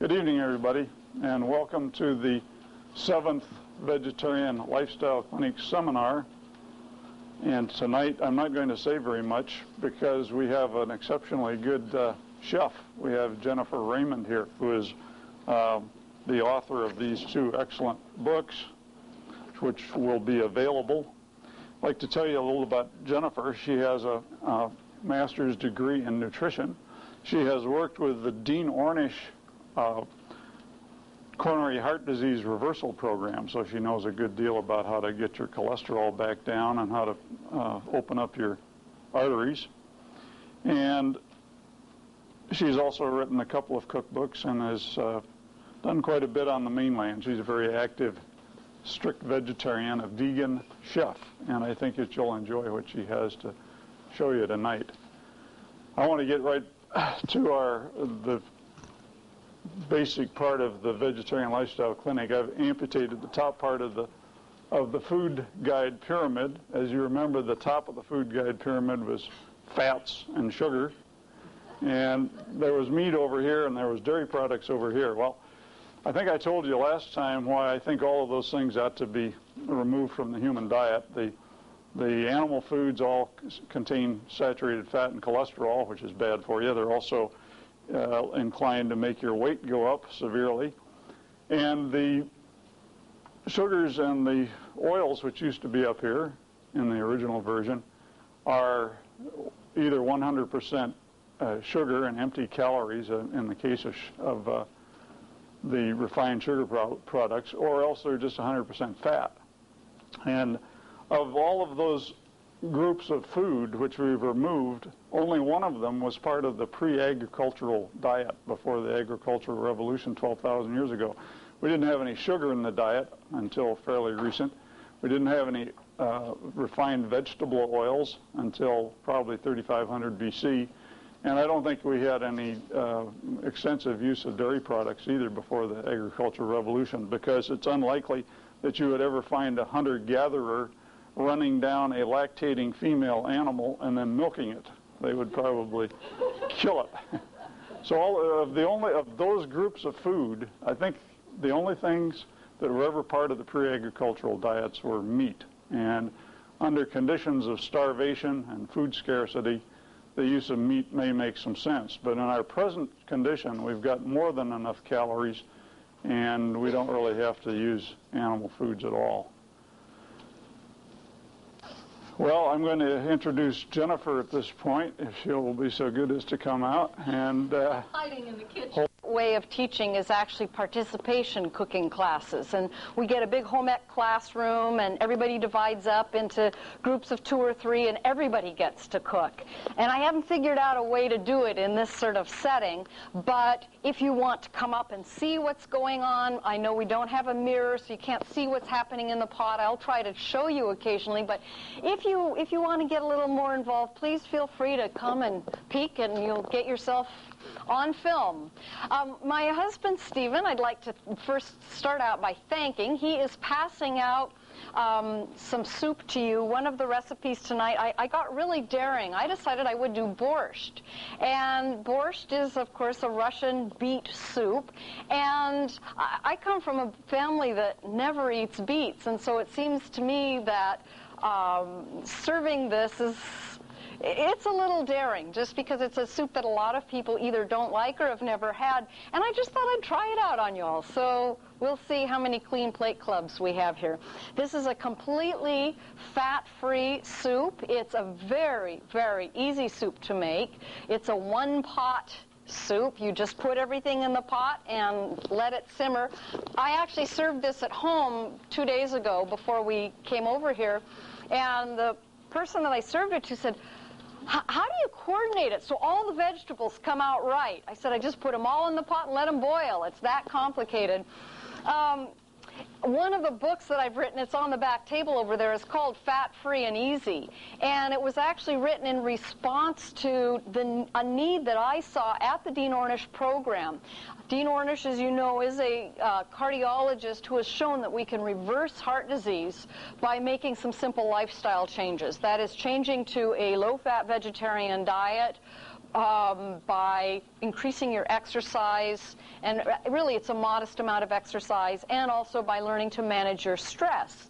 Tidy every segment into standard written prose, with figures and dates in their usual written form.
Good evening, everybody, and welcome to the 7th Vegetarian Lifestyle Clinic seminar. And tonight I'm not going to say very much because we have an exceptionally good chef. We have Jennifer Raymond here, who is the author of these two excellent books, which will be available. I'd like to tell you a little about Jennifer. She has a master's degree in nutrition. She has worked with the Dean Ornish coronary heart disease reversal program, so she knows a good deal about how to get your cholesterol back down and how to open up your arteries. And she's also written a couple of cookbooks and has done quite a bit on the mainland. She's a very active, strict vegetarian, a vegan chef, and I think that you'll enjoy what she has to show you tonight. I want to get right to the basic part of the Vegetarian Lifestyle Clinic. I've amputated the top part of the food guide pyramid. As you remember, the top of the food guide pyramid was fats and sugar, and there was meat over here and there was dairy products over here. Well, I think I told you last time why I think all of those things ought to be removed from the human diet. The animal foods all contain saturated fat and cholesterol, which is bad for you. They're also inclined to make your weight go up severely. And the sugars and the oils, which used to be up here in the original version, are either 100% sugar and empty calories in the case of the refined sugar products, or else they're just 100% fat. And of all of those groups of food which we've removed, only one of them was part of the pre-agricultural diet before the agricultural revolution 12,000 years ago. We didn't have any sugar in the diet until fairly recent. We didn't have any refined vegetable oils until probably 3500 BC. And I don't think we had any extensive use of dairy products either before the agricultural revolution, because it's unlikely that you would ever find a hunter-gatherer running down a lactating female animal and then milking it. They would probably kill it. So of those groups of food, I think the only things that were ever part of the pre-agricultural diets were meat. And under conditions of starvation and food scarcity, the use of meat may make some sense. But in our present condition, we've got more than enough calories, and we don't really have to use animal foods at all. Well, I'm going to introduce Jennifer at this point, if she'll be so good as to come out. And hiding in the kitchen. Way of teaching is actually participation cooking classes, and we get a big home ec classroom and everybody divides up into groups of 2 or 3 and everybody gets to cook. And I haven't figured out a way to do it in this sort of setting, but if you want to come up and see what's going on, I know we don't have a mirror so you can't see what's happening in the pot. I'll try to show you occasionally, but if you want to get a little more involved, please feel free to come and peek and you'll get yourself on film. My husband, Stephen, I'd like to first start out by thanking. He is passing out some soup to you. One of the recipes tonight, I got really daring. I decided I would do borscht. And borscht is, of course, a Russian beet soup. And I come from a family that never eats beets. And so it seems to me that serving this it's a little daring, just because it's a soup that a lot of people either don't like or have never had. And I just thought I'd try it out on y'all. So we'll see how many clean plate clubs we have here. This is a completely fat-free soup. It's a very, very easy soup to make. It's a one-pot soup. You just put everything in the pot and let it simmer. I actually served this at home 2 days ago before we came over here, and the person that I served it to said, "How do you coordinate it so all the vegetables come out right?" I said, "I just put them all in the pot and let them boil. It's that complicated." One of the books that I've written, it's on the back table over there, is called Fat, Free, and Easy. And it was actually written in response to a need that I saw at the Dean Ornish program. Dean Ornish, as you know, is a cardiologist who has shown that we can reverse heart disease by making some simple lifestyle changes. That is, changing to a low-fat vegetarian diet, by increasing your exercise, and really it's a modest amount of exercise, and also by learning to manage your stress.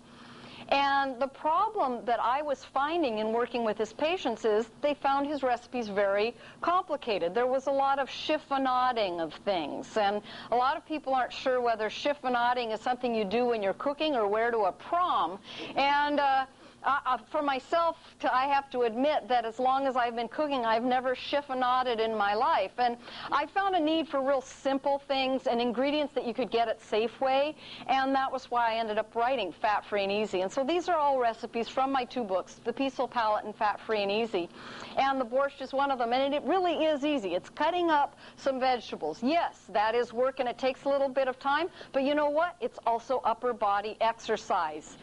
And the problem that I was finding in working with his patients is they found his recipes very complicated. There was a lot of chiffonading of things, and a lot of people aren't sure whether chiffonading is something you do when you're cooking or wear to a prom. And for myself, I have to admit that as long as I've been cooking, I've never chiffonaded in my life. And I found a need for real simple things and ingredients that you could get at Safeway, and that was why I ended up writing Fat Free and Easy. And so these are all recipes from my two books, The Peaceful Palate and Fat Free and Easy. And the borscht is one of them, and it really is easy. It's cutting up some vegetables. Yes, that is work, and it takes a little bit of time, but you know what? It's also upper body exercise.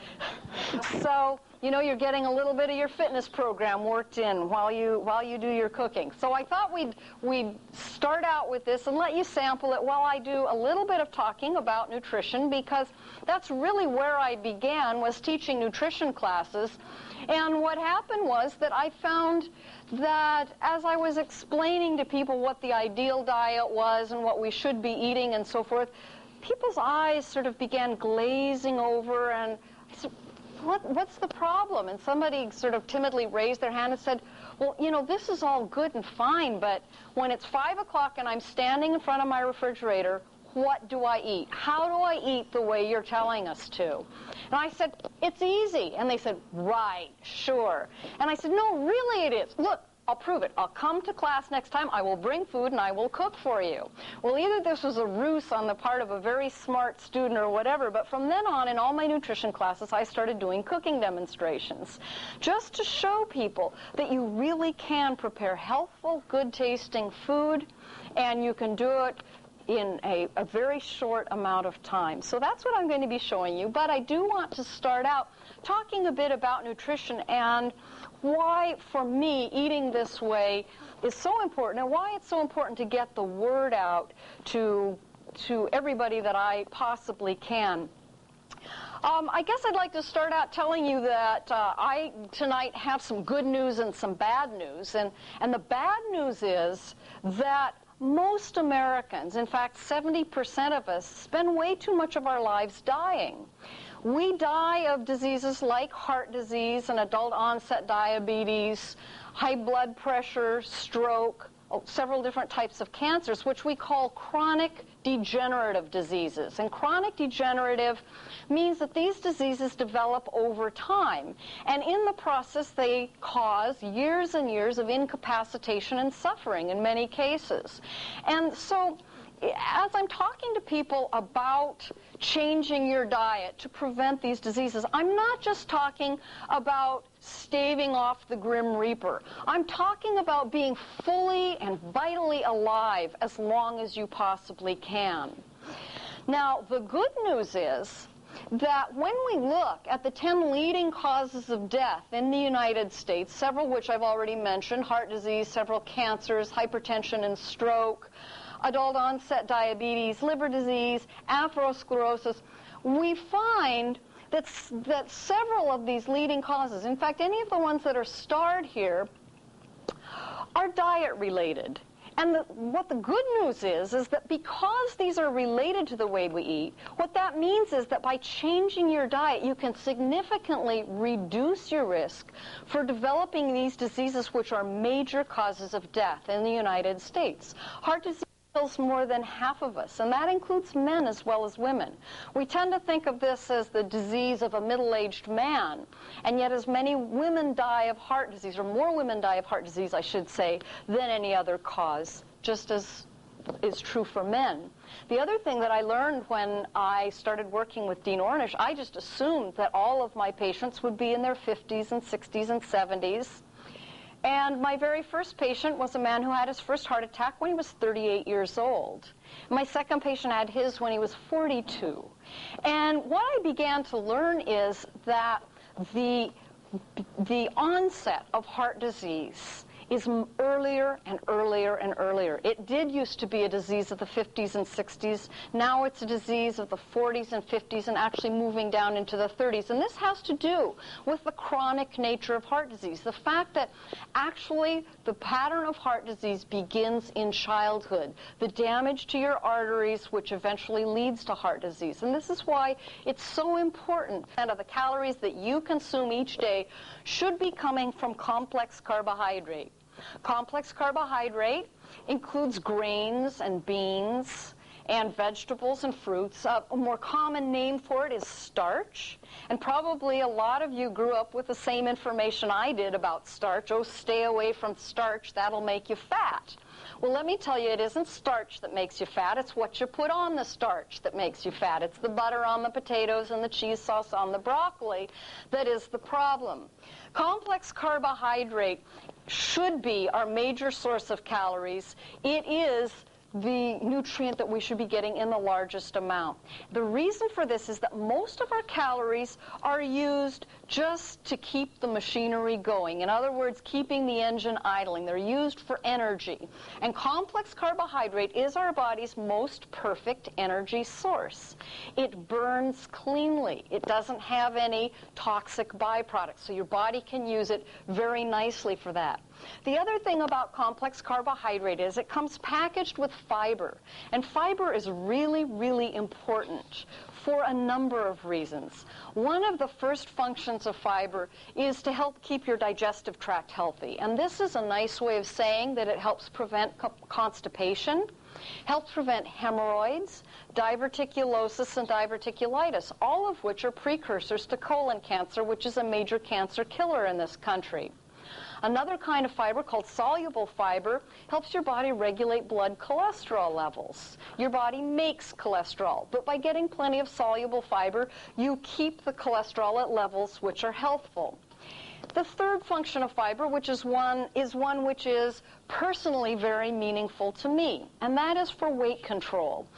So, you know, you're getting a little bit of your fitness program worked in while you do your cooking. So I thought we'd start out with this and let you sample it while I do a little bit of talking about nutrition, because that's really where I began, was teaching nutrition classes. And what happened was that I found that as I was explaining to people what the ideal diet was and what we should be eating and so forth, people's eyes sort of began glazing over, and I said, what's the problem? And somebody sort of timidly raised their hand and said, well, you know, this is all good and fine, but when it's 5 o'clock and I'm standing in front of my refrigerator, what do I eat? How do I eat the way you're telling us to? And I said, it's easy. And they said, right, sure. And I said, no, really it is. Look, I'll prove it. I'll come to class next time. I will bring food and I will cook for you. Well, either this was a ruse on the part of a very smart student or whatever, but from then on in all my nutrition classes, I started doing cooking demonstrations just to show people that you really can prepare healthful, good-tasting food, and you can do it in a very short amount of time. So that's what I'm going to be showing you, but I do want to start out talking a bit about nutrition and why, for me, eating this way is so important, and why it's so important to get the word out to everybody that I possibly can. I guess I'd like to start out telling you that I tonight have some good news and some bad news, and the bad news is that most Americans, in fact 70% of us, spend way too much of our lives dying. We die of diseases like heart disease and adult onset diabetes, high blood pressure, stroke, several different types of cancers, which we call chronic degenerative diseases. And chronic degenerative means that these diseases develop over time. And in the process, they cause years and years of incapacitation and suffering in many cases. And so, as I'm talking to people about changing your diet to prevent these diseases, I'm not just talking about staving off the grim reaper. I'm talking about being fully and vitally alive as long as you possibly can. Now, the good news is that when we look at the 10 leading causes of death in the United States, several which I've already mentioned, heart disease, several cancers, hypertension and stroke, adult onset diabetes, liver disease, atherosclerosis, we find that several of these leading causes, in fact, any of the ones that are starred here, are diet related. And what the good news is that because these are related to the way we eat, what that means is that by changing your diet, you can significantly reduce your risk for developing these diseases, which are major causes of death in the United States. Heart disease kills more than half of us, and that includes men as well as women. We tend to think of this as the disease of a middle-aged man, and yet as many women die of heart disease, or more women die of heart disease, I should say, than any other cause, just as is true for men. The other thing that I learned when I started working with Dean Ornish, I just assumed that all of my patients would be in their 50s and 60s and 70s. And my very first patient was a man who had his first heart attack when he was 38 years old. My second patient had his when he was 42. And what I began to learn is that the onset of heart disease is earlier and earlier and earlier. It did used to be a disease of the 50s and 60s. Now it's a disease of the 40s and 50s and actually moving down into the 30s. And this has to do with the chronic nature of heart disease. The fact that actually the pattern of heart disease begins in childhood. The damage to your arteries, which eventually leads to heart disease. And this is why it's so important that of the calories that you consume each day should be coming from complex carbohydrate. Complex carbohydrate includes grains and beans and vegetables and fruits. A more common name for it is starch. And probably a lot of you grew up with the same information I did about starch. Oh, stay away from starch, that'll make you fat. Well, let me tell you, it isn't starch that makes you fat. It's what you put on the starch that makes you fat. It's the butter on the potatoes and the cheese sauce on the broccoli that is the problem. Complex carbohydrate should be our major source of calories. It is the nutrient that we should be getting in the largest amount. The reason for this is that most of our calories are used just to keep the machinery going. In other words, keeping the engine idling. They're used for energy. And complex carbohydrate is our body's most perfect energy source. It burns cleanly. It doesn't have any toxic byproducts, so your body can use it very nicely for that. The other thing about complex carbohydrate is it comes packaged with fiber. And fiber is really, really important for a number of reasons. One of the first functions of fiber is to help keep your digestive tract healthy. And this is a nice way of saying that it helps prevent constipation, helps prevent hemorrhoids, diverticulosis, and diverticulitis, all of which are precursors to colon cancer, which is a major cancer killer in this country. Another kind of fiber called soluble fiber helps your body regulate blood cholesterol levels. Your body makes cholesterol, but by getting plenty of soluble fiber, you keep the cholesterol at levels which are healthful. The third function of fiber, which is one which is personally very meaningful to me, and that is for weight control.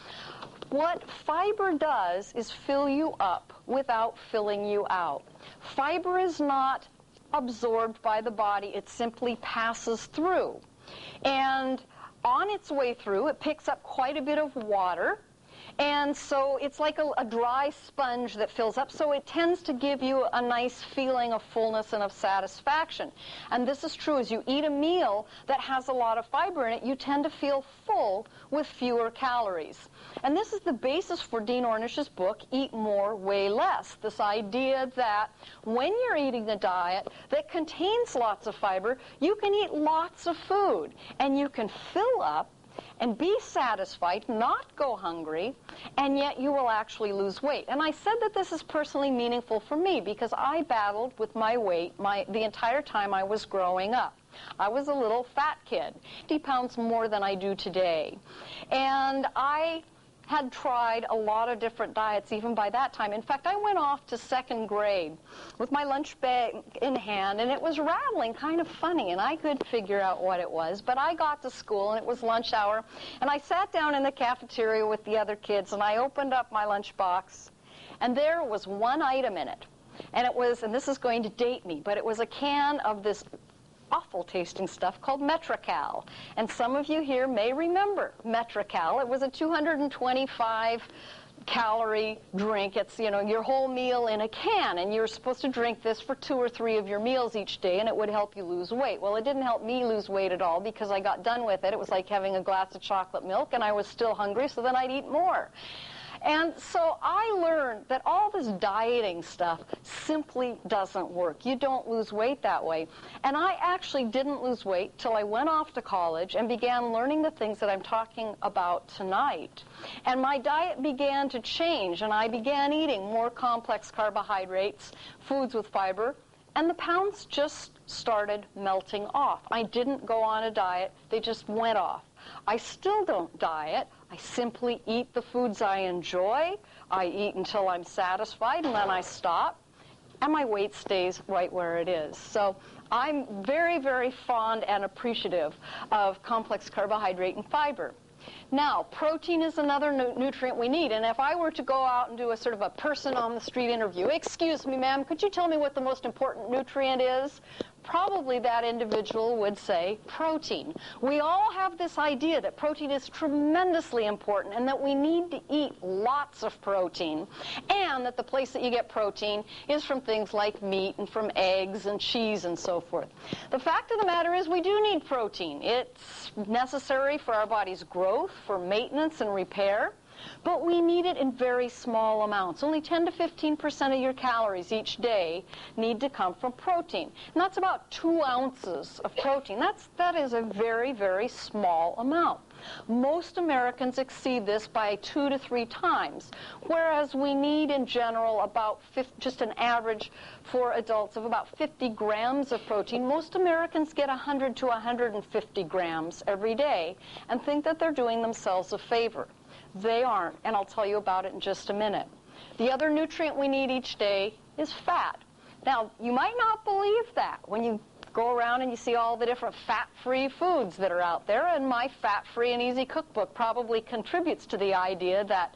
What fiber does is fill you up without filling you out. Fiber is not absorbed by the body, it simply passes through. And on its way through, it picks up quite a bit of water, and so it's like a dry sponge that fills up, so it tends to give you a nice feeling of fullness and of satisfaction. And this is true as you eat a meal that has a lot of fiber in it, you tend to feel full with fewer calories. And this is the basis for Dean Ornish's book, Eat More, Weigh Less. This idea that when you're eating a diet that contains lots of fiber, you can eat lots of food, and you can fill up and be satisfied, not go hungry, and yet you will actually lose weight. And I said that this is personally meaningful for me because I battled with my weight the entire time I was growing up. I was a little fat kid, 50 pounds more than I do today. And I had tried a lot of different diets even by that time. In fact, I went off to second grade with my lunch bag in hand, and it was rattling kind of funny, and I couldn't figure out what it was. But I got to school, and it was lunch hour, and I sat down in the cafeteria with the other kids, and I opened up my lunch box, and there was one item in it. And it was, and this is going to date me, but it was a can of this awful tasting stuff called Metrical. And some of you here may remember Metrical. It was a 225 calorie drink. It's, you know, your whole meal in a can, and you're supposed to drink this for 2 or 3 of your meals each day, and it would help you lose weight. Well, it didn't help me lose weight at all because I got done with it. It was like having a glass of chocolate milk, and I was still hungry, so then I'd eat more. And so I learned that all this dieting stuff simply doesn't work. You don't lose weight that way. And I actually didn't lose weight till I went off to college and began learning the things that I'm talking about tonight. And my diet began to change, and I began eating more complex carbohydrates, foods with fiber, and the pounds just started melting off. I didn't go on a diet. They just went off. I still don't diet. I simply eat the foods I enjoy. I eat until I'm satisfied, and then I stop, and my weight stays right where it is. So I'm very, very fond and appreciative of complex carbohydrate and fiber. Now, protein is another nutrient we need, and if I were to go out and do a sort of a person on the street interview, excuse me, ma'am, could you tell me what the most important nutrient is? probably that individual would say protein. We all have this idea that protein is tremendously important and that we need to eat lots of protein, and that the place that you get protein is from things like meat and from eggs and cheese and so forth. The fact of the matter is we do need protein. It's necessary for our body's growth, for maintenance and repair. But we need it in very small amounts. Only 10 to 15% of your calories each day need to come from protein. And that's about 2 ounces of protein. That is a very, very small amount. Most Americans exceed this by 2 to 3 times, whereas we need in general about just an average for adults of about 50 grams of protein. Most Americans get 100 to 150 grams every day and think that they're doing themselves a favor. They aren't, and I'll tell you about it in just a minute. The other nutrient we need each day is fat. Now, you might not believe that when you go around and you see all the different fat-free foods that are out there, and my Fat-Free and Easy cookbook probably contributes to the idea that,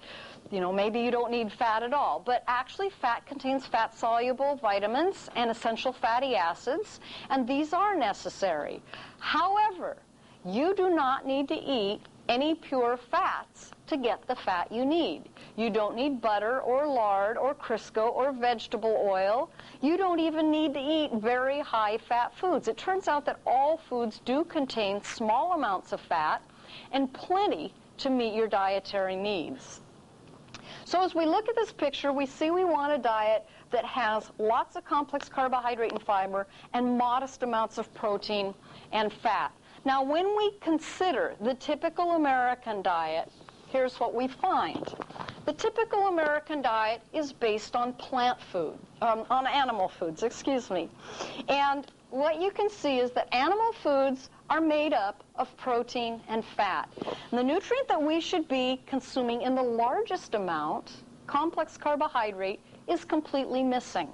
you know, maybe you don't need fat at all. But actually, fat contains fat-soluble vitamins and essential fatty acids, and these are necessary. However, you do not need to eat any pure fats to get the fat you need. You don't need butter or lard or Crisco or vegetable oil. You don't even need to eat very high-fat foods. It turns out that all foods do contain small amounts of fat and plenty to meet your dietary needs. So as we look at this picture, we see we want a diet that has lots of complex carbohydrate and fiber and modest amounts of protein and fat. Now, when we consider the typical American diet, here's what we find. The typical American diet is based on on animal foods, excuse me. And what you can see is that animal foods are made up of protein and fat. And the nutrient that we should be consuming in the largest amount, complex carbohydrate, is completely missing.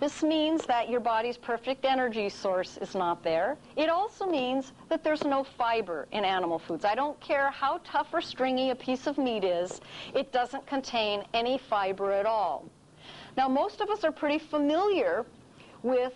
This means that your body's perfect energy source is not there. It also means that there's no fiber in animal foods. I don't care how tough or stringy a piece of meat is, it doesn't contain any fiber at all. Now, most of us are pretty familiar with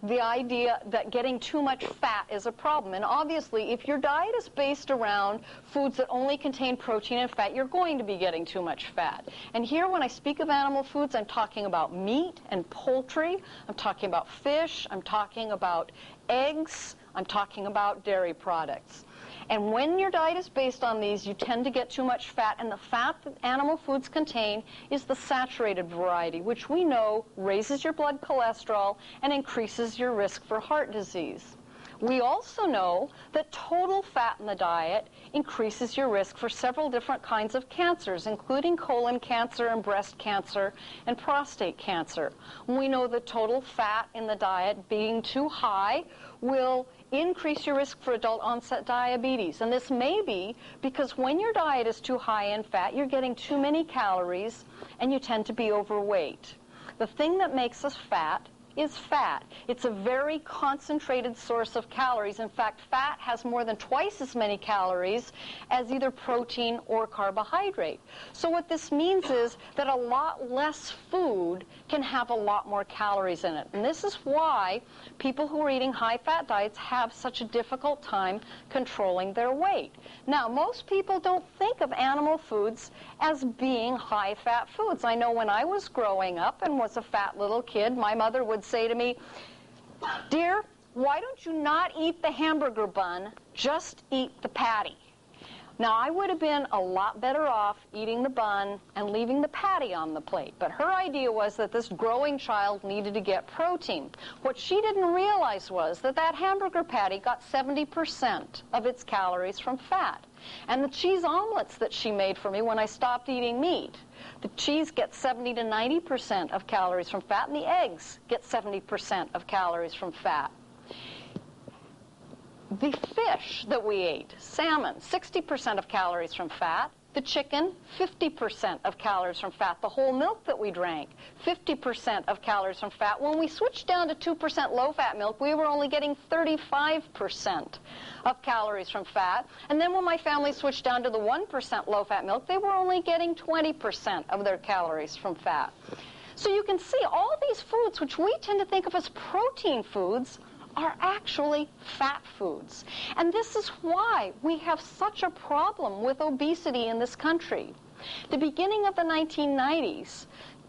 the idea that getting too much fat is a problem. And obviously, if your diet is based around foods that only contain protein and fat, you're going to be getting too much fat. And here, when I speak of animal foods, I'm talking about meat and poultry. I'm talking about fish. I'm talking about eggs. I'm talking about dairy products. And when your diet is based on these, you tend to get too much fat, and the fat that animal foods contain is the saturated variety, which we know raises your blood cholesterol and increases your risk for heart disease. We also know that total fat in the diet increases your risk for several different kinds of cancers, including colon cancer and breast cancer and prostate cancer. We know that total fat in the diet being too high will increase your risk for adult onset diabetes. And this may be because when your diet is too high in fat, you're getting too many calories and you tend to be overweight. The thing that makes us fat is fat. It's a very concentrated source of calories. In fact, fat has more than twice as many calories as either protein or carbohydrate. So what this means is that a lot less food can have a lot more calories in it. And this is why people who are eating high-fat diets have such a difficult time controlling their weight. Now, most people don't think of animal foods as being high-fat foods. I know when I was growing up and was a fat little kid, my mother would say to me, "Dear, why don't you not eat the hamburger bun, just eat the patty?" Now, I would have been a lot better off eating the bun and leaving the patty on the plate. But her idea was that this growing child needed to get protein. What she didn't realize was that that hamburger patty got 70% of its calories from fat. And the cheese omelets that she made for me when I stopped eating meat, the cheese gets 70 to 90% of calories from fat, and the eggs get 70% of calories from fat. The fish that we ate, salmon, 60% of calories from fat. The chicken, 50% of calories from fat. The whole milk that we drank, 50% of calories from fat. When we switched down to 2% low-fat milk, we were only getting 35% of calories from fat. And then when my family switched down to the 1% low-fat milk, they were only getting 20% of their calories from fat. So you can see all these foods, which we tend to think of as protein foods, are actually fat foods. And this is why we have such a problem with obesity in this country. The beginning of the 1990s,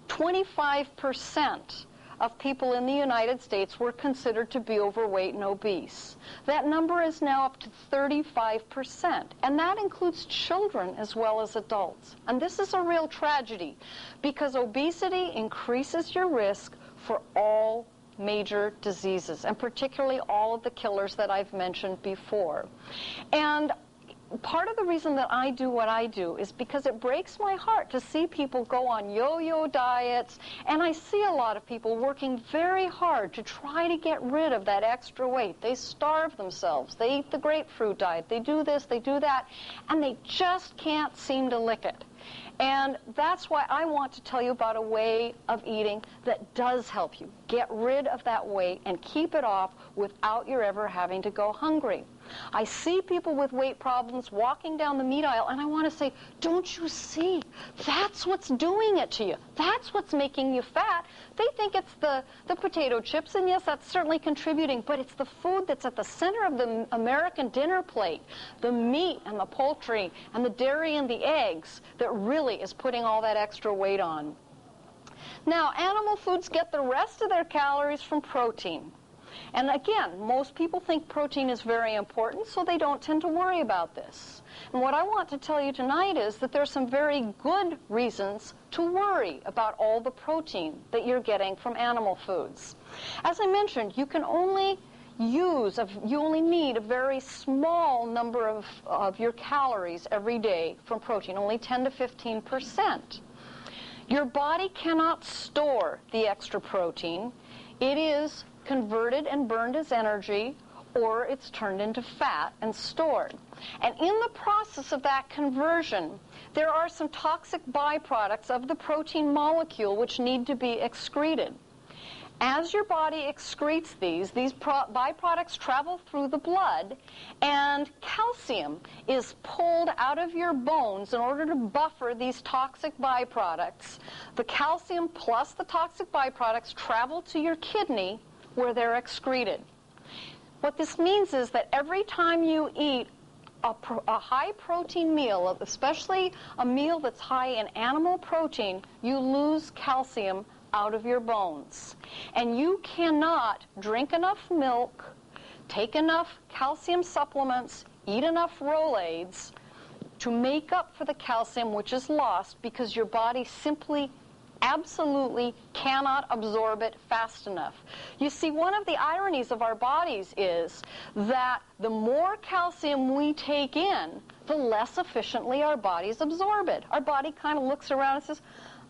25% of people in the United States were considered to be overweight and obese. That number is now up to 35%, and that includes children as well as adults. And this is a real tragedy, because obesity increases your risk for all major diseases, and particularly all of the killers that I've mentioned before. And part of the reason that I do what I do is because it breaks my heart to see people go on yo-yo diets, and I see a lot of people working very hard to try to get rid of that extra weight. They starve themselves. They eat the grapefruit diet. They do this, they do that, and they just can't seem to lick it. And that's why I want to tell you about a way of eating that does help you get rid of that weight and keep it off without you ever having to go hungry. I see people with weight problems walking down the meat aisle, and I want to say, don't you see? That's what's doing it to you. That's what's making you fat. They think it's the potato chips, and yes, that's certainly contributing, but it's the food that's at the center of the American dinner plate, the meat and the poultry and the dairy and the eggs, that really is putting all that extra weight on. Now, animal foods get the rest of their calories from protein. And again, most people think protein is very important, so they don't tend to worry about this. And what I want to tell you tonight is that there's some very good reasons to worry about all the protein that you're getting from animal foods. As I mentioned, you can only you only need a very small number of your calories every day from protein, only 10 to 15%. Your body cannot store the extra protein. It is converted and burned as energy, or it's turned into fat and stored. And in the process of that conversion, there are some toxic byproducts of the protein molecule which need to be excreted. As your body excretes these byproducts travel through the blood, and calcium is pulled out of your bones in order to buffer these toxic byproducts. The calcium plus the toxic byproducts travel to your kidney, where they're excreted. What this means is that every time you eat a high-protein meal, especially a meal that's high in animal protein, you lose calcium out of your bones. And you cannot drink enough milk, take enough calcium supplements, eat enough Rolaids to make up for the calcium which is lost, because your body simply absolutely cannot absorb it fast enough. You see, one of the ironies of our bodies is that the more calcium we take in, the less efficiently our bodies absorb it. Our body kind of looks around and says,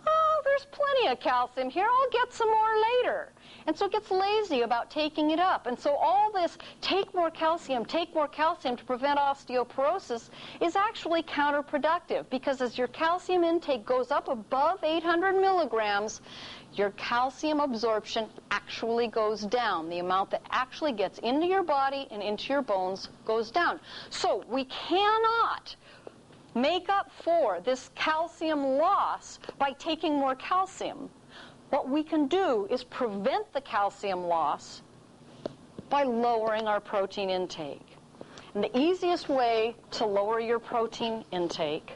oh, there's plenty of calcium here, I'll get some more later. And so it gets lazy about taking it up. And so all this take more calcium to prevent osteoporosis is actually counterproductive, because as your calcium intake goes up above 800 milligrams, your calcium absorption actually goes down. The amount that actually gets into your body and into your bones goes down. So we cannot make up for this calcium loss by taking more calcium. What we can do is prevent the calcium loss by lowering our protein intake. And the easiest way to lower your protein intake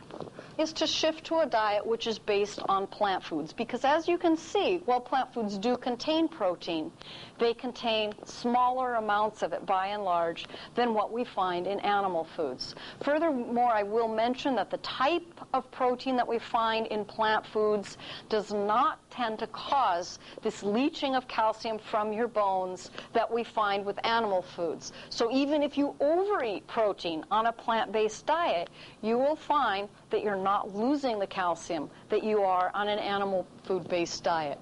is to shift to a diet which is based on plant foods. Because as you can see, while plant foods do contain protein, they contain smaller amounts of it, by and large, than what we find in animal foods. Furthermore, I will mention that the type of protein that we find in plant foods does not tend to cause this leaching of calcium from your bones that we find with animal foods. So even if you overeat protein on a plant-based diet, you will find that you're not losing the calcium that you are on an animal food-based diet.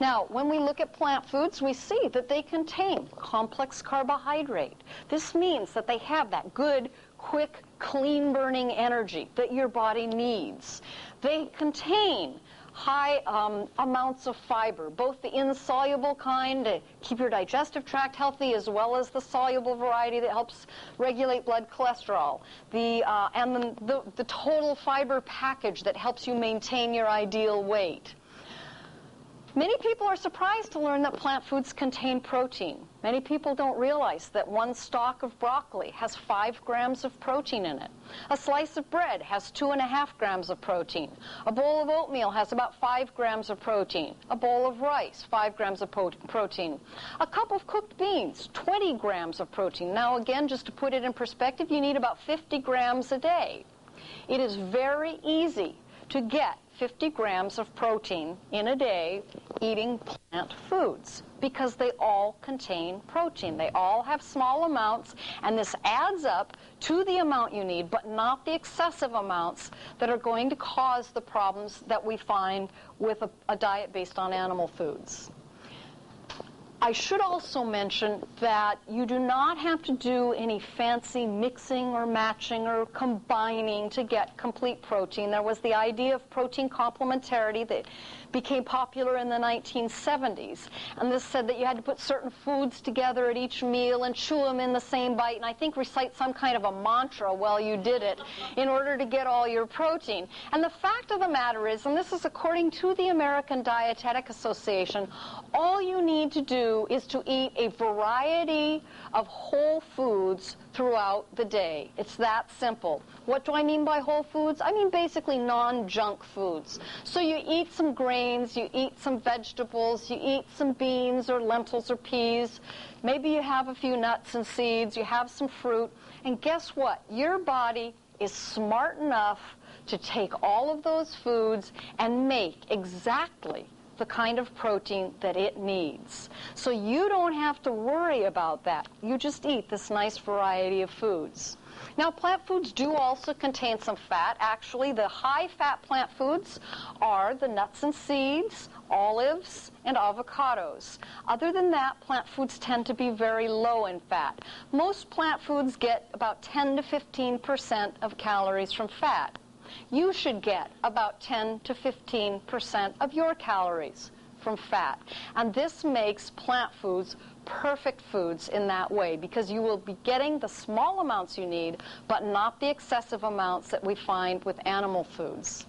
Now, when we look at plant foods, we see that they contain complex carbohydrate. This means that they have that good, quick, clean-burning energy that your body needs. They contain high amounts of fiber, both the insoluble kind to keep your digestive tract healthy, as well as the soluble variety that helps regulate blood cholesterol, and the total fiber package that helps you maintain your ideal weight. Many people are surprised to learn that plant foods contain protein. Many people don't realize that one stalk of broccoli has 5 grams of protein in it. A slice of bread has 2.5 grams of protein. A bowl of oatmeal has about 5 grams of protein. A bowl of rice, 5 grams of protein. A cup of cooked beans, 20 grams of protein. Now again, just to put it in perspective, you need about 50 grams a day. It is very easy to get 50 grams of protein in a day eating plant foods because they all contain protein. They all have small amounts, and this adds up to the amount you need, but not the excessive amounts that are going to cause the problems that we find with a diet based on animal foods. I should also mention that you do not have to do any fancy mixing or matching or combining to get complete protein. There was the idea of protein complementarity that became popular in the 1970s. And this said that you had to put certain foods together at each meal and chew them in the same bite, and I think recite some kind of a mantra while you did it in order to get all your protein. And the fact of the matter is, and this is according to the American Dietetic Association, all you need to do is to eat a variety of whole foods throughout the day. It's that simple. What do I mean by whole foods? I mean basically non-junk foods. So you eat some grains, you eat some vegetables, you eat some beans or lentils or peas. Maybe you have a few nuts and seeds, you have some fruit, and guess what? Your body is smart enough to take all of those foods and make exactly the kind of protein that it needs. So you don't have to worry about that. You just eat this nice variety of foods. Now, plant foods do also contain some fat. Actually, the high-fat plant foods are the nuts and seeds, olives, and avocados. Other than that, plant foods tend to be very low in fat. Most plant foods get about 10 to 15% of calories from fat. You should get about 10 to 15% of your calories from fat. And this makes plant foods perfect foods in that way, because you will be getting the small amounts you need, but not the excessive amounts that we find with animal foods.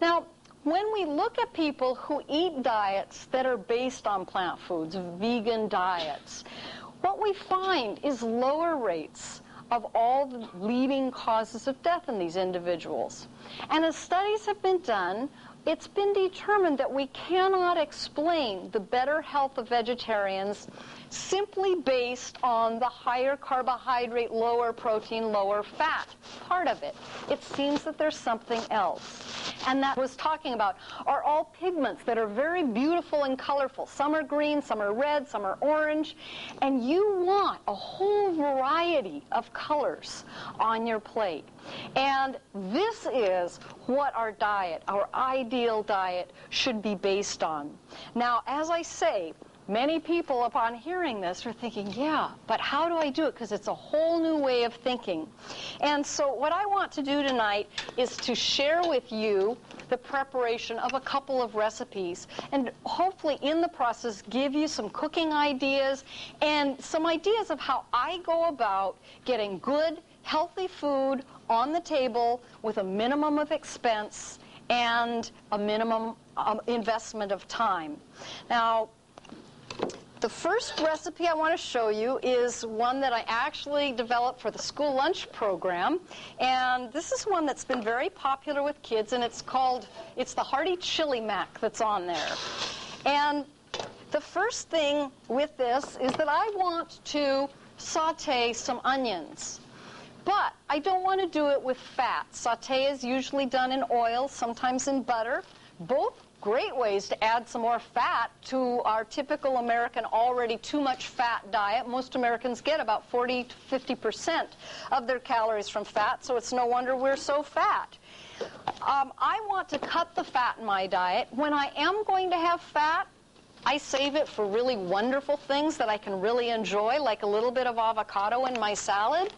Now, when we look at people who eat diets that are based on plant foods, vegan diets, what we find is lower rates of all the leading causes of death in these individuals. And as studies have been done, it's been determined that we cannot explain the better health of vegetarians simply based on the higher carbohydrate, lower protein, lower fat part of it. It seems that there's something else. And that was talking about are all pigments that are very beautiful and colorful. Some are green, some are red, some are orange. And you want a whole variety of colors on your plate. And this is what our diet, our ideal diet, should be based on. Now, as I say, many people upon hearing this are thinking, yeah, but how do I do it? Because it's a whole new way of thinking. And so what I want to do tonight is to share with you the preparation of a couple of recipes, and hopefully in the process give you some cooking ideas and some ideas of how I go about getting good, healthy food on the table with a minimum of expense and a minimum investment of time. Now, the first recipe I want to show you is one that I actually developed for the school lunch program, and this is one that's been very popular with kids, and it's the Hearty Chili Mac that's on there. And the first thing with this is that I want to saute some onions. But I don't want to do it with fat. Sauté is usually done in oil, sometimes in butter. Both great ways to add some more fat to our typical American already too much fat diet. Most Americans get about 40 to 50% of their calories from fat, so it's no wonder we're so fat. I want to cut the fat in my diet. When I am going to have fat, I save it for really wonderful things that I can really enjoy, like a little bit of avocado in my salad.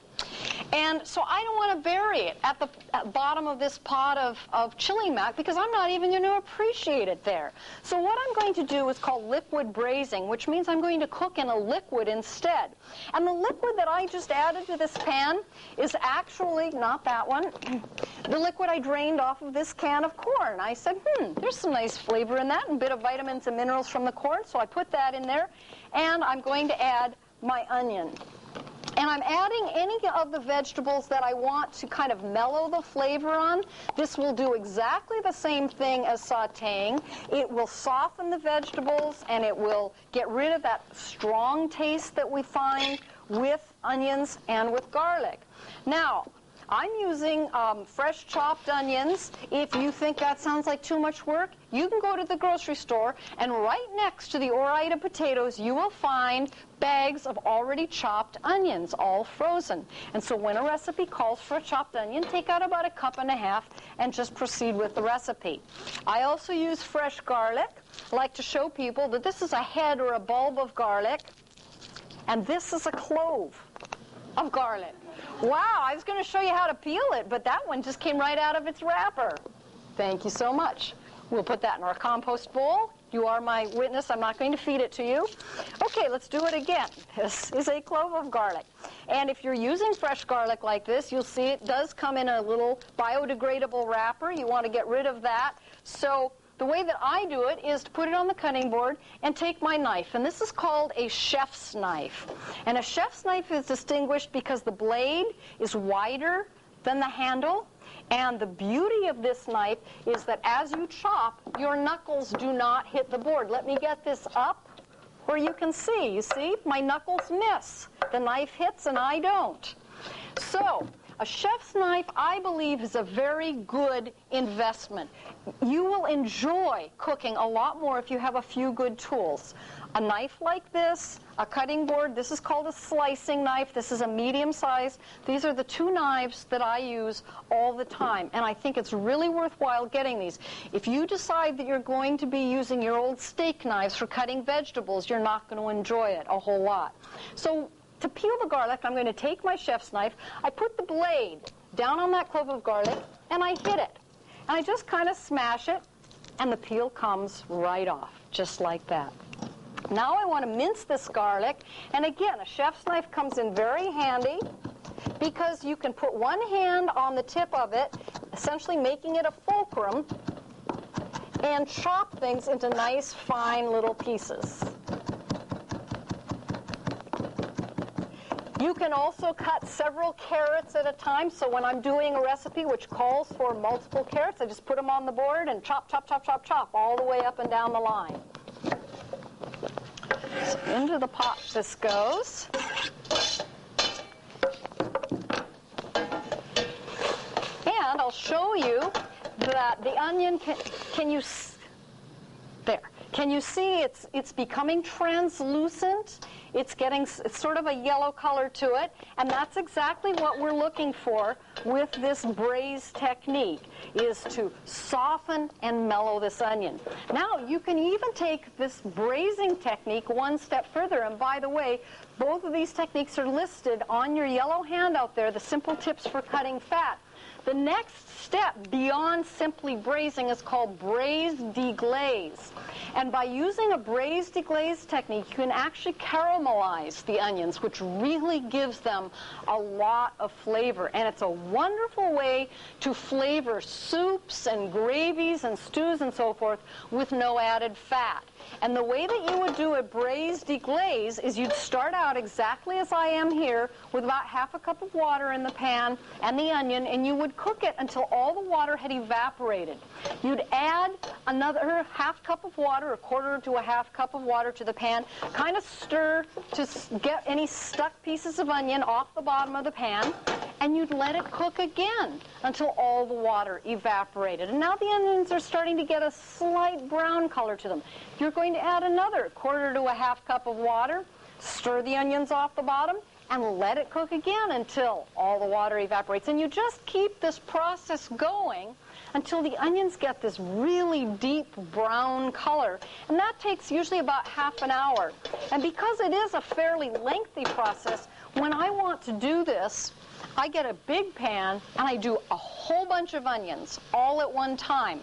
And so I don't want to bury it at the bottom of this pot of chili mac because I'm not even going to appreciate it there. So what I'm going to do is called liquid braising, which means I'm going to cook in a liquid instead. And the liquid that I just added to this pan is actually not that one. The liquid I drained off of this can of corn. I said, there's some nice flavor in that and a bit of vitamins and minerals from the corn, so I put that in there. And I'm going to add my onion. And I'm adding any of the vegetables that I want to kind of mellow the flavor on. This will do exactly the same thing as sautéing. It will soften the vegetables, and it will get rid of that strong taste that we find with onions and with garlic. Now, I'm using fresh chopped onions. If you think that sounds like too much work, you can go to the grocery store, and right next to the Ore-Ida potatoes, you will find bags of already chopped onions, all frozen. And so when a recipe calls for a chopped onion, take out about 1.5 cups and just proceed with the recipe. I also use fresh garlic. I like to show people that this is a head or a bulb of garlic, and this is a clove of garlic. Wow, I was going to show you how to peel it, but that one just came right out of its wrapper. Thank you so much. We'll put that in our compost bowl. You are my witness. I'm not going to feed it to you. Okay, let's do it again. This is a clove of garlic. And if you're using fresh garlic like this, you'll see it does come in a little biodegradable wrapper. You want to get rid of that. So the way that I do it is to put it on the cutting board and take my knife. And this is called a chef's knife. And a chef's knife is distinguished because the blade is wider than the handle. And the beauty of this knife is that as you chop, your knuckles do not hit the board. Let me get this up where you can see. You see? My knuckles miss. The knife hits and I don't. So a chef's knife, I believe, is a very good investment. You will enjoy cooking a lot more if you have a few good tools. A knife like this, a cutting board, this is called a slicing knife. This is a medium size. These are the 2 knives that I use all the time, and I think it's really worthwhile getting these. If you decide that you're going to be using your old steak knives for cutting vegetables, you're not going to enjoy it a whole lot. So to peel the garlic, I'm going to take my chef's knife. I put the blade down on that clove of garlic, and I hit it. And I just kind of smash it, and the peel comes right off, just like that. Now I want to mince this garlic, and again, a chef's knife comes in very handy because you can put one hand on the tip of it, essentially making it a fulcrum, and chop things into nice, fine little pieces. You can also cut several carrots at a time, so when I'm doing a recipe which calls for multiple carrots, I just put them on the board and chop, chop, chop, chop, chop, all the way up and down the line. So into the pot this goes. And I'll show you that the onion, can you see it's becoming translucent? It's sort of a yellow color to it, and that's exactly what we're looking for with this braise technique, is to soften and mellow this onion. Now, you can even take this braising technique one step further, and by the way, both of these techniques are listed on your yellow handout there, the simple tips for cutting fat. The next step beyond simply braising is called braise deglaze. And by using a braise deglaze technique, you can actually caramelize the onions, which really gives them a lot of flavor. And it's a wonderful way to flavor soups and gravies and stews and so forth with no added fat. And the way that you would do a braise deglaze is you'd start out exactly as I am here with about 1/2 cup of water in the pan and the onion, and you would cook it until all the water had evaporated. You'd add another 1/2 cup of water, 1/4 to 1/2 cup of water to the pan, kind of stir to get any stuck pieces of onion off the bottom of the pan, and you'd let it cook again until all the water evaporated. And now the onions are starting to get a slight brown color to them. You're going to add another 1/4 to 1/2 cup of water, stir the onions off the bottom, and let it cook again until all the water evaporates. And you just keep this process going until the onions get this really deep brown color. And that takes usually about 1/2 an hour. And because it is a fairly lengthy process, when I want to do this, I get a big pan and I do a whole bunch of onions all at one time.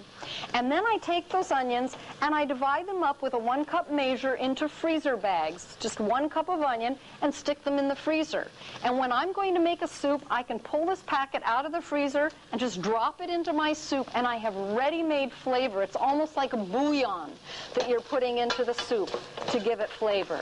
And then I take those onions and I divide them up with a 1-cup measure into freezer bags, just 1 cup of onion, and stick them in the freezer. And when I'm going to make a soup, I can pull this packet out of the freezer and just drop it into my soup, and I have ready-made flavor. It's almost like a bouillon that you're putting into the soup to give it flavor.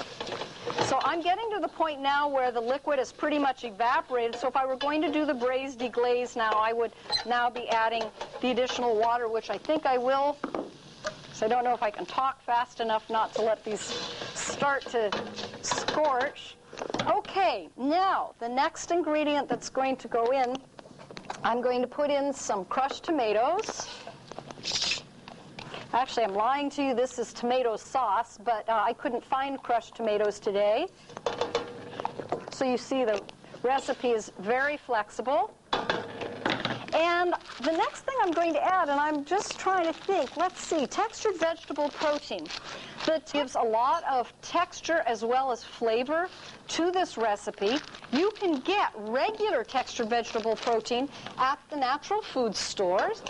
So I'm getting to the point now where the liquid is pretty much evaporated, so if I were going to do the braised deglaze now, I would now be adding the additional water, which I think I will. So I don't know if I can talk fast enough not to let these start to scorch. Okay, now the next ingredient that's going to go in, I'm going to put in some crushed tomatoes. Actually, I'm lying to you, this is tomato sauce, but I couldn't find crushed tomatoes today. So you see the recipe is very flexible. And the next thing I'm going to add, and I'm just trying to think, let's see, textured vegetable protein. That gives a lot of texture as well as flavor to this recipe. You can get regular textured vegetable protein at the natural food stores.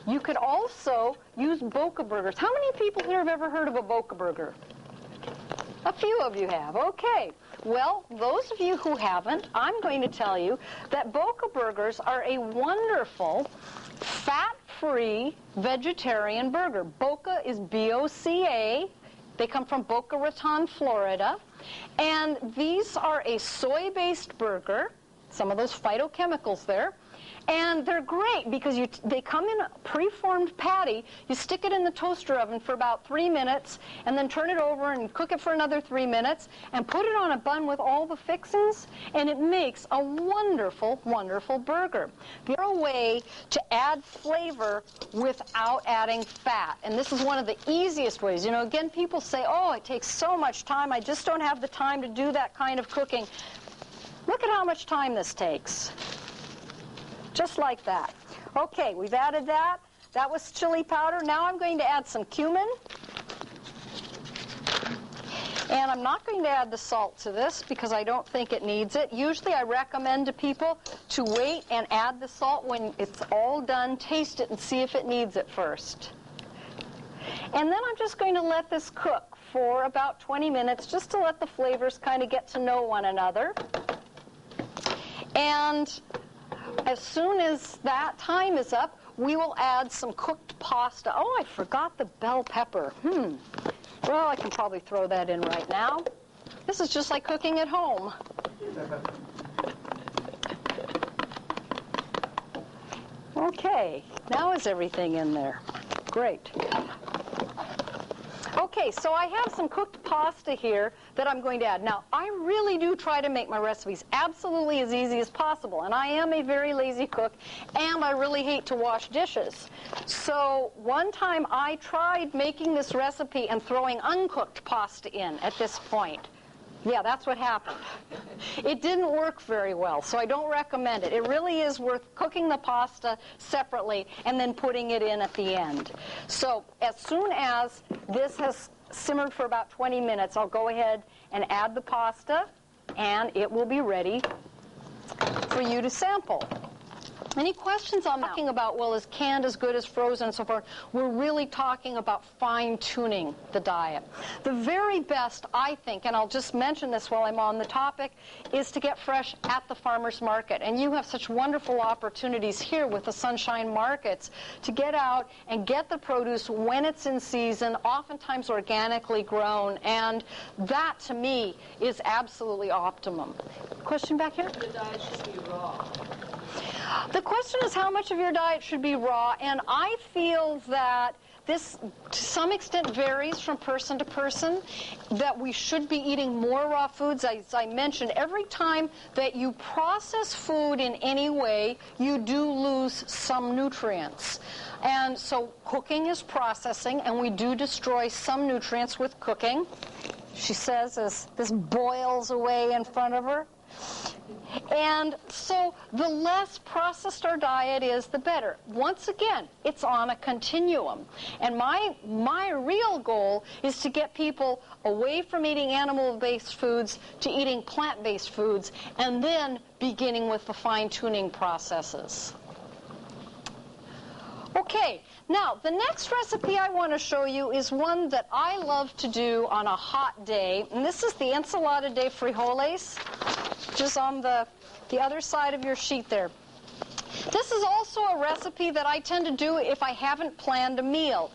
You could also use Boca burgers. How many people here have ever heard of a Boca burger? A few of you have. Okay. Well, those of you who haven't, I'm going to tell you that Boca burgers are a wonderful, fat-free vegetarian burger. Boca is B-O-C-A. They come from Boca Raton, Florida. And these are a soy-based burger, some of those phytochemicals there. And they're great because they come in a preformed patty. You stick it in the toaster oven for about 3 minutes and then turn it over and cook it for another 3 minutes and put it on a bun with all the fixings, and it makes a wonderful, wonderful burger. There's a way to add flavor without adding fat, and this is one of the easiest ways. You know, again, people say, oh, it takes so much time. I just don't have the time to do that kind of cooking. Look at how much time this takes. Just like that. Okay, we've added that. That was chili powder. Now I'm going to add some cumin. And I'm not going to add the salt to this because I don't think it needs it. Usually I recommend to people to wait and add the salt when it's all done, taste it, and see if it needs it first. And then I'm just going to let this cook for about 20 minutes just to let the flavors kind of get to know one another. And as soon as that time is up, we will add some cooked pasta. Oh, I forgot the bell pepper. Well, I can probably throw that in right now. This is just like cooking at home. Okay, now is everything in there? Great. Okay, so I have some cooked pasta here that I'm going to add. Now, I really do try to make my recipes absolutely as easy as possible, and I am a very lazy cook, and I really hate to wash dishes. So one time I tried making this recipe and throwing uncooked pasta in at this point. Yeah, that's what happened. It didn't work very well, so I don't recommend it. It really is worth cooking the pasta separately and then putting it in at the end. So as soon as this has simmered for about 20 minutes, I'll go ahead and add the pasta, and it will be ready for you to sample. Any questions on talking about, well, is canned as good as frozen and so forth? We're really talking about fine-tuning the diet. The very best, I think, and I'll just mention this while I'm on the topic, is to get fresh at the farmer's market. And you have such wonderful opportunities here with the Sunshine Markets to get out and get the produce when it's in season, oftentimes organically grown, and that, to me, is absolutely optimum. Question back here? The diet should be raw. The question is how much of your diet should be raw, and I feel that this to some extent varies from person to person, that we should be eating more raw foods. As I mentioned, every time that you process food in any way, you do lose some nutrients. And so cooking is processing, and we do destroy some nutrients with cooking. She says as this boils away in front of her. And so the less processed our diet is, the better. Once again, it's on a continuum. And my real goal is to get people away from eating animal-based foods to eating plant-based foods, and then beginning with the fine-tuning processes. Okay, now the next recipe I want to show you is one that I love to do on a hot day, and this is the ensalada de frijoles, just on the other side of your sheet there. This is also a recipe that I tend to do if I haven't planned a meal.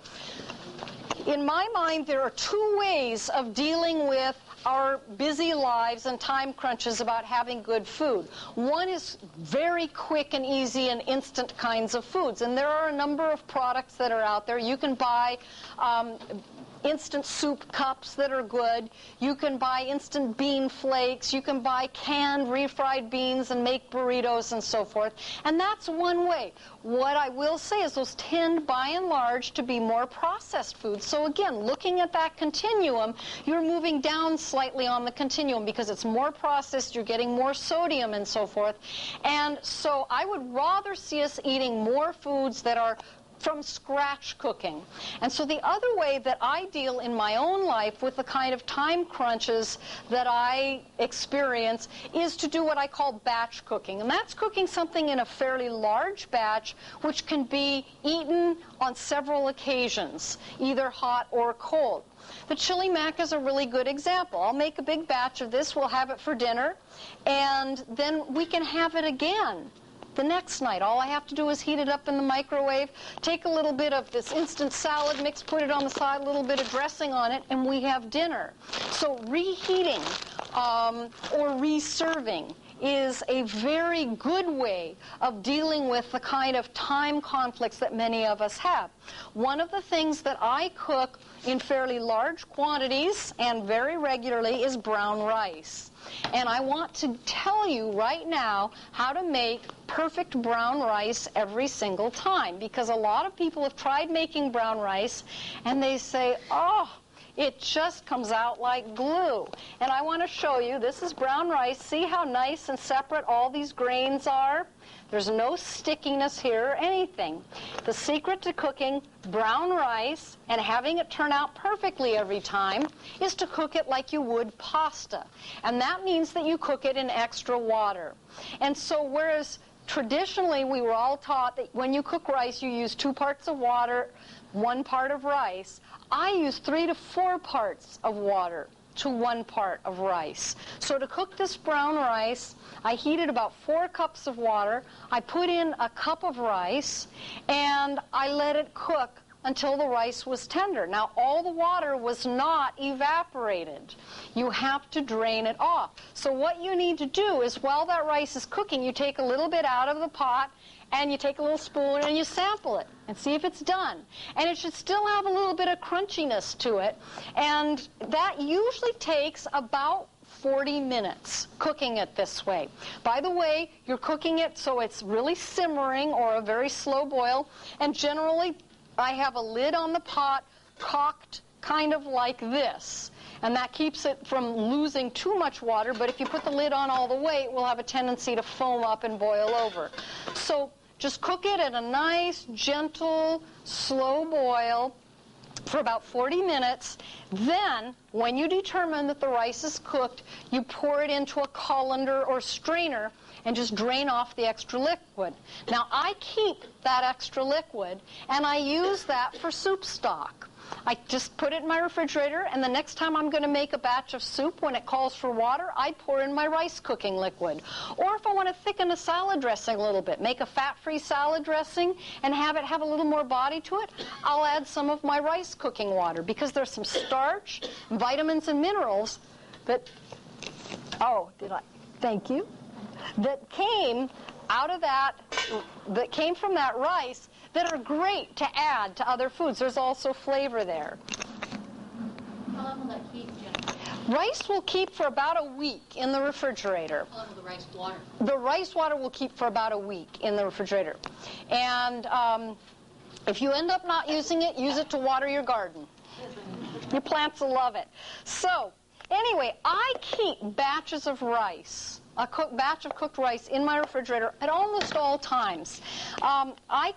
In my mind, there are two ways of dealing with our busy lives and time crunches about having good food. One is very quick and easy and instant kinds of foods, and there are a number of products that are out there. You can buy instant soup cups that are good. You can buy instant bean flakes. You can buy canned refried beans and make burritos and so forth. And that's one way. What I will say is those tend, by and large, to be more processed foods. So again, looking at that continuum, you're moving down slightly on the continuum because it's more processed, you're getting more sodium and so forth. And so I would rather see us eating more foods that are from scratch cooking. And so the other way that I deal in my own life with the kind of time crunches that I experience is to do what I call batch cooking. And that's cooking something in a fairly large batch which can be eaten on several occasions, either hot or cold. The chili mac is a really good example. I'll make a big batch of this, we'll have it for dinner, and then we can have it again the next night. All I have to do is heat it up in the microwave, take a little bit of this instant salad mix, put it on the side, a little bit of dressing on it, and we have dinner. So reheating or reserving is a very good way of dealing with the kind of time conflicts that many of us have. One of the things that I cook in fairly large quantities and very regularly is brown rice. And I want to tell you right now how to make perfect brown rice every single time, because a lot of people have tried making brown rice and they say, oh, it just comes out like glue. And I want to show you, this is brown rice. See how nice and separate all these grains are? There's no stickiness here or anything. The secret to cooking brown rice and having it turn out perfectly every time is to cook it like you would pasta. And that means that you cook it in extra water. And so whereas traditionally we were all taught that when you cook rice you use 2 parts of water, 1 part of rice, I use 3 to 4 parts of water to 1 part of rice. So to cook this brown rice, I heated about 4 cups of water, I put in a cup of rice, and I let it cook until the rice was tender. Now, all the water was not evaporated. You have to drain it off. So what you need to do is, while that rice is cooking, you take a little bit out of the pot, and you take a little spoon and you sample it and see if it's done. And it should still have a little bit of crunchiness to it. And that usually takes about 40 minutes cooking it this way. By the way, you're cooking it so it's really simmering or a very slow boil. And generally, I have a lid on the pot cocked kind of like this. And that keeps it from losing too much water, but if you put the lid on all the way, it will have a tendency to foam up and boil over. So just cook it at a nice, gentle, slow boil for about 40 minutes. Then, when you determine that the rice is cooked, you pour it into a colander or strainer and just drain off the extra liquid. Now, I keep that extra liquid, and I use that for soup stock. I just put it in my refrigerator, and the next time I'm going to make a batch of soup, when it calls for water, I pour in my rice cooking liquid. Or if I want to thicken a salad dressing a little bit, make a fat-free salad dressing and have it have a little more body to it, I'll add some of my rice cooking water, because there's some starch, vitamins, and minerals that, thank you, that came out of that came from that rice that are great to add to other foods. There's also flavor there. How long will that keep, Jennifer? Rice will keep for about a week in the refrigerator. How long will the rice water? The rice water will keep for about a week in the refrigerator. And if you end up not using it, use it to water your garden. Your plants will love it. So, anyway, I keep batches of rice, a batch of cooked rice in my refrigerator at almost all times. I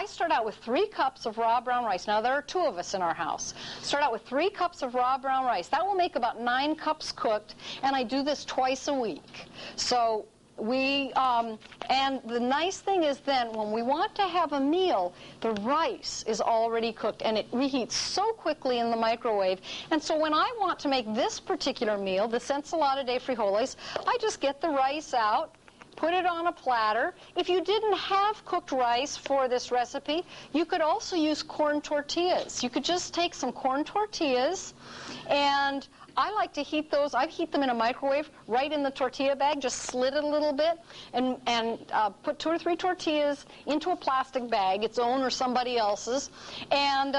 start out with 3 cups of raw brown rice. Now, there are 2 of us in our house. Start out with 3 cups of raw brown rice. That will make about 9 cups cooked, and I do this twice a week. So And the nice thing is then when we want to have a meal, the rice is already cooked and it reheats so quickly in the microwave. And so when I want to make this particular meal, the ensalada de frijoles, I just get the rice out, put it on a platter. If you didn't have cooked rice for this recipe, you could also use corn tortillas. You could just take some corn tortillas, and I like to heat those. I heat them in a microwave right in the tortilla bag, just slit it a little bit, and put 2 or 3 tortillas into a plastic bag, its own or somebody else's, and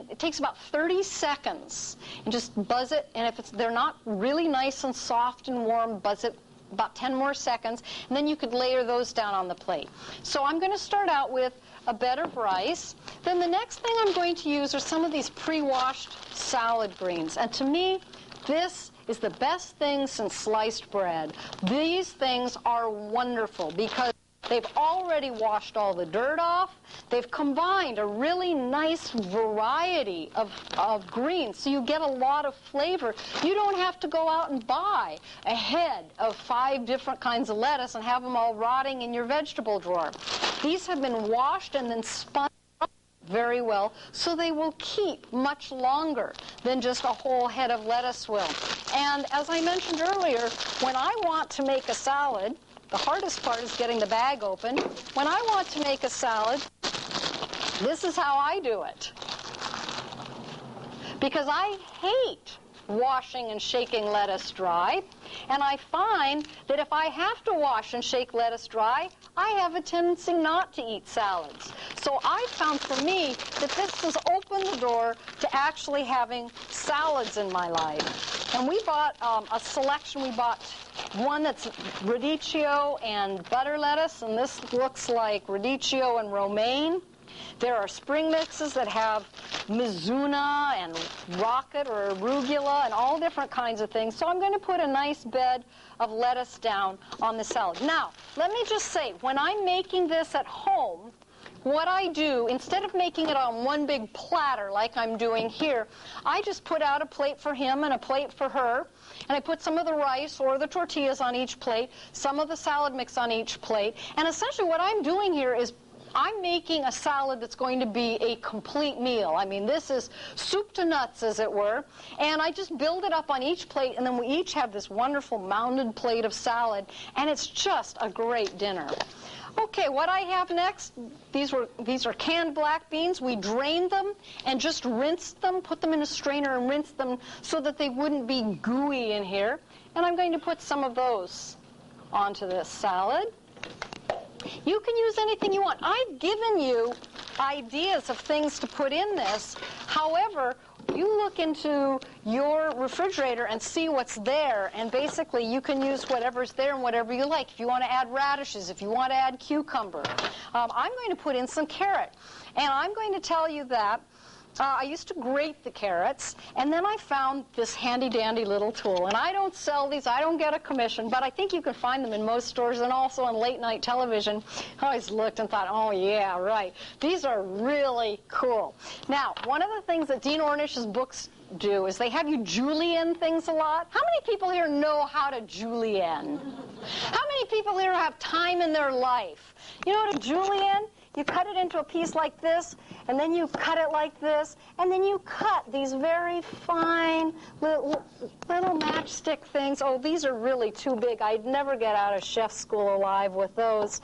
it takes about 30 seconds. And just buzz it, and if they're not really nice and soft and warm, buzz it about 10 more seconds, and then you could layer those down on the plate. So I'm going to start out with a bed of rice. Then the next thing I'm going to use are some of these pre-washed salad greens. And to me, this is the best thing since sliced bread. These things are wonderful because they've already washed all the dirt off. They've combined a really nice variety of greens, so you get a lot of flavor. You don't have to go out and buy a head of 5 different kinds of lettuce and have them all rotting in your vegetable drawer. These have been washed and then spun very well, so they will keep much longer than just a whole head of lettuce will. And as I mentioned earlier, when I want to make a salad, the hardest part is getting the bag open. When I want to make a salad, this is how I do it. Because I hate washing and shaking lettuce dry, and I find that if I have to wash and shake lettuce dry, I have a tendency not to eat salads. So I found for me that this has opened the door to actually having salads in my life. And we bought a selection. We bought one that's radicchio and butter lettuce, and this looks like radicchio and romaine. There are spring mixes that have mizuna and rocket or arugula and all different kinds of things. So I'm going to put a nice bed of lettuce down on the salad. Now, let me just say, when I'm making this at home, what I do, instead of making it on one big platter like I'm doing here, I just put out a plate for him and a plate for her, and I put some of the rice or the tortillas on each plate, some of the salad mix on each plate, and essentially what I'm doing here is I'm making a salad that's going to be a complete meal. I mean, this is soup to nuts, as it were, and I just build it up on each plate, and then we each have this wonderful mounded plate of salad, and it's just a great dinner. Okay, what I have next, these are canned black beans. We drained them and just rinsed them, put them in a strainer and rinsed them so that they wouldn't be gooey in here. And I'm going to put some of those onto this salad. You can use anything you want. I've given you ideas of things to put in this. However, you look into your refrigerator and see what's there, and basically you can use whatever's there and whatever you like. If you want to add radishes, if you want to add cucumber. I'm going to put in some carrot. And I'm going to tell you that I used to grate the carrots, and then I found this handy-dandy little tool. And I don't sell these, I don't get a commission, but I think you can find them in most stores and also on late-night television. I always looked and thought, oh, yeah, right. These are really cool. Now, one of the things that Dean Ornish's books do is they have you julienne things a lot. How many people here know how to julienne? How many people here have time in their life? You know what a julienne? You cut it into a piece like this, and then you cut it like this, and then you cut these very fine little matchstick things. Oh, these are really too big. I'd never get out of chef school alive with those.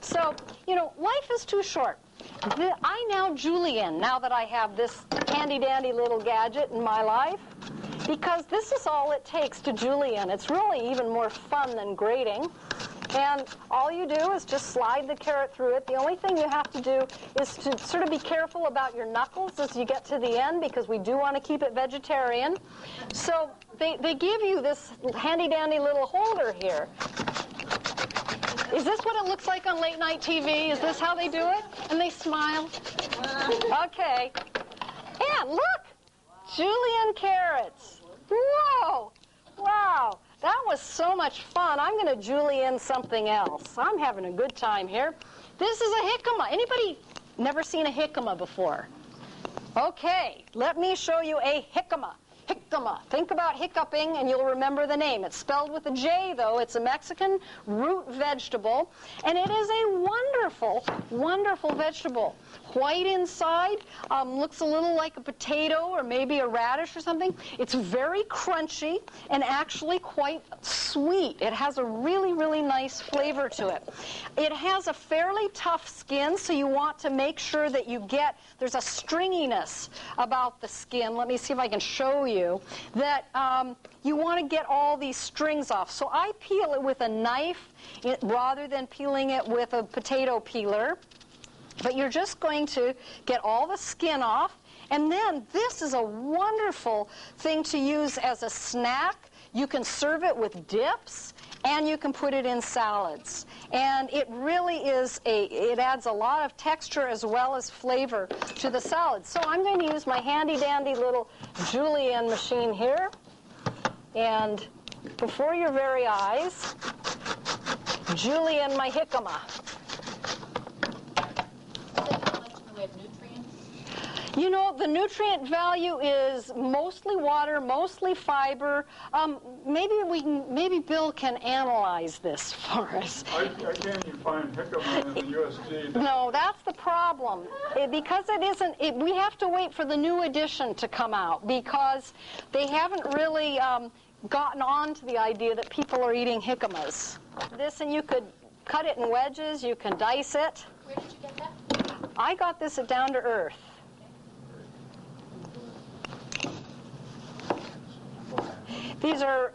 So, you know, life is too short. I now julienne, now that I have this handy-dandy little gadget in my life, because this is all it takes to julienne. It's really even more fun than grating. And all you do is just slide the carrot through it. The only thing you have to do is to sort of be careful about your knuckles as you get to the end, because we do want to keep it vegetarian. So they give you this handy-dandy little holder here. Is this what it looks like on late night TV? Is this how they do it? And they smile. Okay. And look, julienne carrots. Whoa! Wow. That was so much fun. I'm going to julienne something else. I'm having a good time here. This is a jicama. Anybody never seen a jicama before? Okay, let me show you a jicama. jicama. Think about hiccuping and you'll remember the name. It's spelled with a J, though. It's a Mexican root vegetable, and it is a wonderful, wonderful vegetable. White inside, looks a little like a potato or maybe a radish or something. It's very crunchy and actually quite sweet. It has a really, really nice flavor to it. It has a fairly tough skin, so you want to make sure that you get, there's a stringiness about the skin. Let me see if I can show you that you want to get all these strings off. So I peel it with a knife rather than peeling it with a potato peeler. But you're just going to get all the skin off. And then this is a wonderful thing to use as a snack. You can serve it with dips, and you can put it in salads. And it really is it adds a lot of texture as well as flavor to the salad. So I'm going to use my handy-dandy little julienne machine here. And before your very eyes, julienne my jicama. You know, the nutrient value is mostly water, mostly fiber. Maybe Bill can analyze this for us. I can't even find jicama in the USG. No, that's the problem. Because it isn't, we have to wait for the new edition to come out because they haven't really gotten on to the idea that people are eating jicamas. This, and you could cut it in wedges, you can dice it. Where did you get that? I got this at Down to Earth. These are,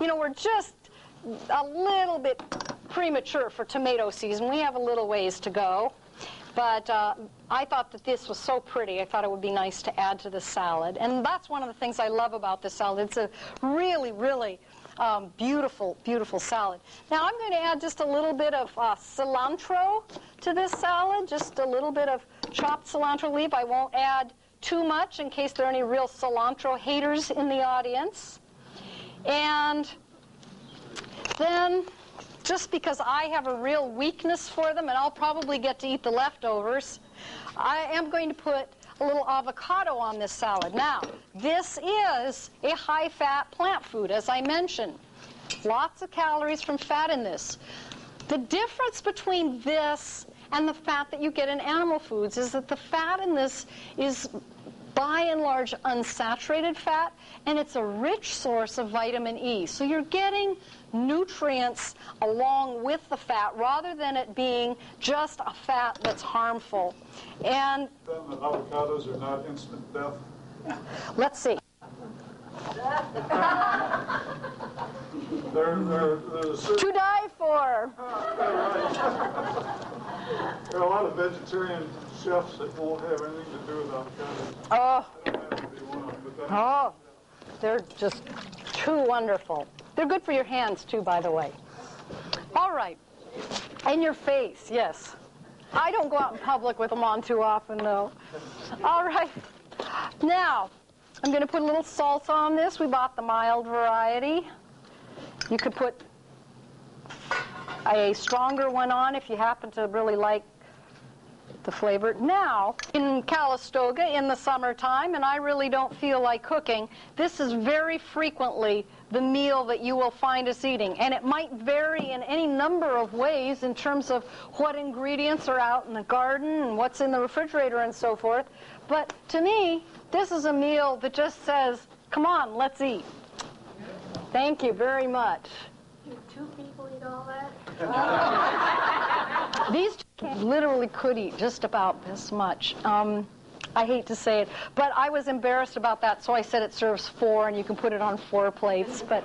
we're just a little bit premature for tomato season. We have a little ways to go. But I thought that this was so pretty. I thought it would be nice to add to the salad. And that's one of the things I love about this salad. It's a really, really beautiful, beautiful salad. Now I'm going to add just a little bit of cilantro to this salad, just a little bit of chopped cilantro leaf. I won't add too much in case there are any real cilantro haters in the audience. And then, just because I have a real weakness for them, and I'll probably get to eat the leftovers, I am going to put a little avocado on this salad. Now, this is a high-fat plant food, as I mentioned. Lots of calories from fat in this. The difference between this and the fat that you get in animal foods is that the fat in this is by and large unsaturated fat, and it's a rich source of vitamin E. So you're getting nutrients along with the fat rather than it being just a fat that's harmful. And Then the avocados are not instant death. let's see. There's a certain, To die for. there are a lot of vegetarian chefs that won't have anything to do with avocados. Oh, I don't have to be one, but that's oh, they're just too wonderful. They're good for your hands, too, by the way. All right. And your face, yes. I don't go out in public with them on too often, though. All right. Now, I'm going to put a little salsa on this. We bought the mild variety. You could put a stronger one on if you happen to really like the flavor. Now, in Calistoga in the summertime, and I really don't feel like cooking, this is very frequently the meal that you will find us eating. And it might vary in any number of ways in terms of what ingredients are out in the garden and what's in the refrigerator and so forth. But to me, this is a meal that just says, come on, let's eat. Thank you very much. Do two people eat all that? These two literally could eat just about this much. I hate to say it, but I was embarrassed about that, so I said it serves 4, and you can put it on 4 plates. But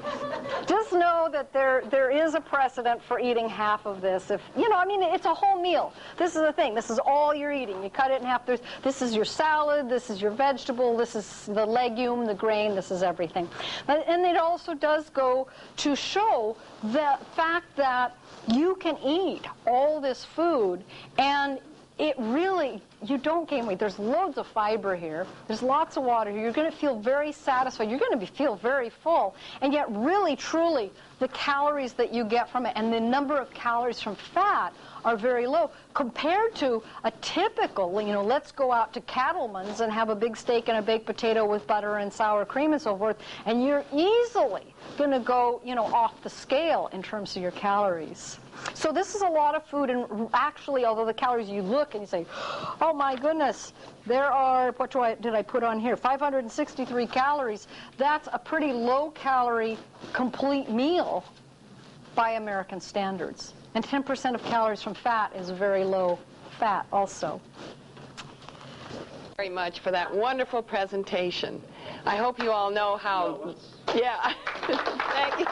just know that there is a precedent for eating half of this. If it's a whole meal. This is the thing. This is all you're eating. You cut it in half. This is your salad. This is your vegetable. This is the legume, the grain. This is everything. And it also does go to show the fact that you can eat all this food, and it really, you don't gain weight. There's loads of fiber here. There's lots of water here. You're going to feel very satisfied. You're going to feel very full. And yet, really, truly, the calories that you get from it and the number of calories from fat are very low compared to a typical, you know, let's go out to Cattleman's and have a big steak and a baked potato with butter and sour cream and so forth, and you're easily going to go, you know, off the scale in terms of your calories. So this is a lot of food, and actually, although the calories, you look and you say, oh my goodness, there are, did I put on here, 563 calories. That's a pretty low-calorie complete meal by American standards. And 10% of calories from fat is very low fat also. Very much for that wonderful presentation. I hope you all know how, yeah, thank you.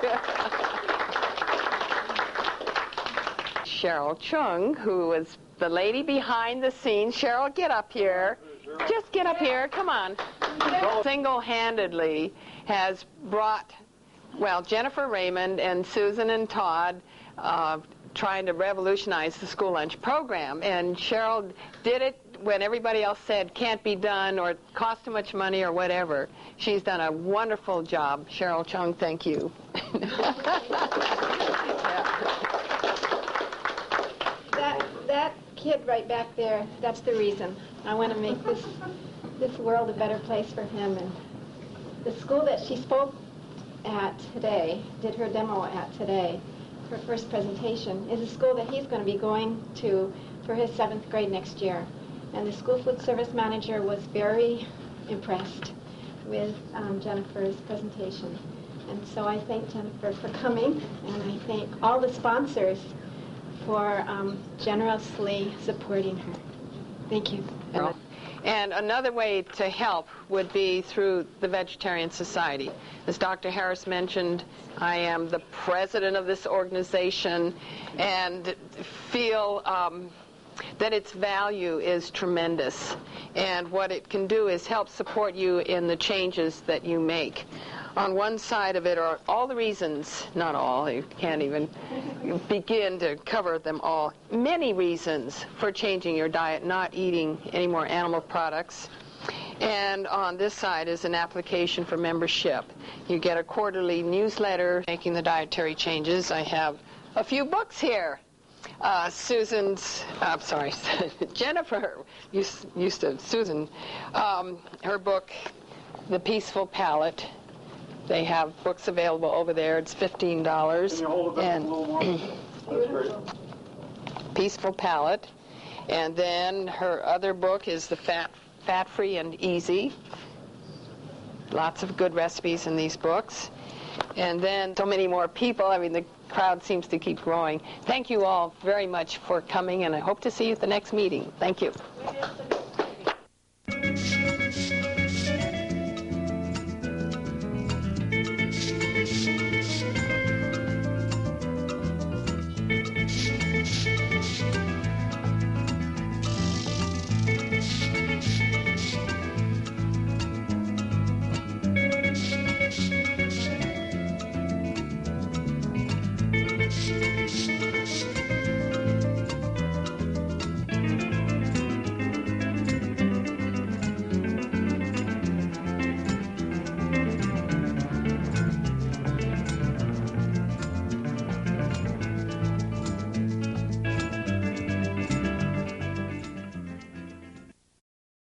Cheryl Chung, who is the lady behind the scenes. Cheryl, get up here. Just get up here, come on. Single-handedly has brought, well, Jennifer Raymond and Susan and Todd trying to revolutionize the school lunch program. And Cheryl did it when everybody else said can't be done or cost too much money or whatever. She's done a wonderful job. Cheryl Chung, thank you. That kid right back there, that's the reason. I want to make this world a better place for him. And the school that she spoke at today, did her demo at today, her first presentation, is a school that he's going to be going to for his 7th grade next year. And the school food service manager was very impressed with Jennifer's presentation. And so I thank Jennifer for coming, and I thank all the sponsors for generously supporting her. Thank you. And another way to help would be through the Vegetarian Society. As Dr. Harris mentioned, I am the president of this organization and feel that its value is tremendous. And what it can do is help support you in the changes that you make. On one side of it are all the reasons, not all, you can't even begin to cover them all, many reasons for changing your diet, not eating any more animal products. And on this side is an application for membership. You get a quarterly newsletter making the dietary changes. I have a few books here. Jennifer, used to Susan, her book, The Peaceful Palate. They have books available over there. It's $15. Can you hold it up a little more? That's great. Peaceful Palate. And then her other book is The Fat-Free and Easy. Lots of good recipes in these books. And then so many more people. I mean, the crowd seems to keep growing. Thank you all very much for coming, and I hope to see you at the next meeting. Thank you.